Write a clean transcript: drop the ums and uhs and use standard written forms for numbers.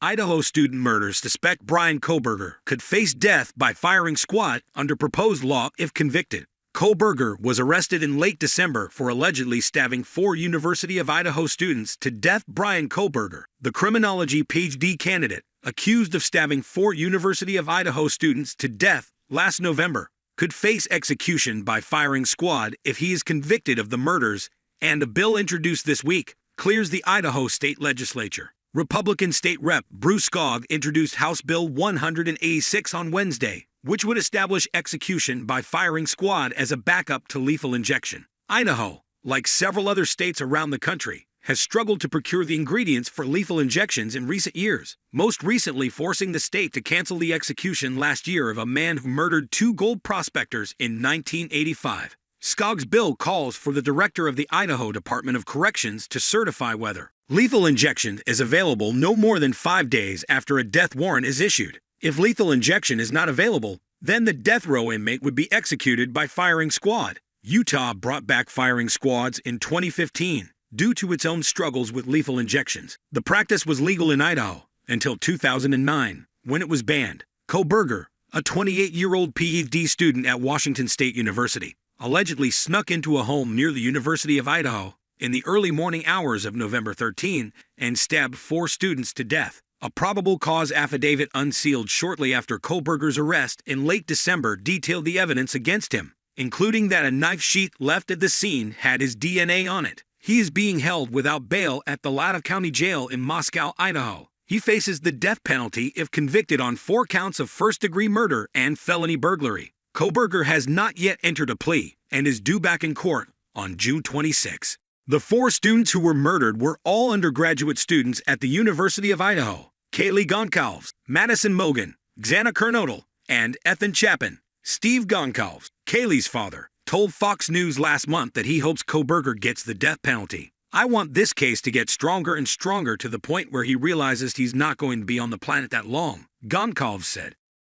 Idaho student murder suspect Bryan Kohberger could face death by firing squad under proposed law if convicted. Kohberger was arrested in late December for allegedly stabbing 4 University of Idaho students to death. Bryan Kohberger, the criminology PhD candidate, accused of stabbing 4 University of Idaho students to death last November, could face execution by firing squad if he is convicted of the murders, and a bill introduced this week clears the Idaho state legislature. Republican State Rep. Bruce Skog introduced House Bill 186 on Wednesday, which would establish execution by firing squad as a backup to lethal injection. Idaho, like several other states around the country, has struggled to procure the ingredients for lethal injections in recent years, most recently forcing the state to cancel the execution last year of a man who murdered 2 gold prospectors in 1985. Skog's bill calls for the director of the Idaho Department of Corrections to certify whether lethal injection is available no more than 5 days after a death warrant is issued. If lethal injection is not available, then the death row inmate would be executed by firing squad. Utah brought back firing squads in 2015 due to its own struggles with lethal injections. The practice was legal in Idaho until 2009, when it was banned. Kohberger, a 28-year-old PhD student at Washington State University, allegedly snuck into a home near the University of Idaho in the early morning hours of November 13 and stabbed 4 students to death. A probable cause affidavit unsealed shortly after Kohberger's arrest in late December detailed the evidence against him, including that a knife sheath left at the scene had his DNA on it. He is being held without bail at the Latah County Jail in Moscow, Idaho. He faces the death penalty if convicted on 4 counts of first-degree murder and felony burglary. Kohberger has not yet entered a plea and is due back in court on June 26. The 4 students who were murdered were all undergraduate students at the University of Idaho: Kaylee Goncalves, Madison Mogan, Xana Kernodle, and Ethan Chapin. Steve Goncalves, Kaylee's father, told Fox News last month that he hopes Kohberger gets the death penalty. "I want this case to get stronger and stronger to the point where he realizes he's not going to be on the planet that long," Goncalves said.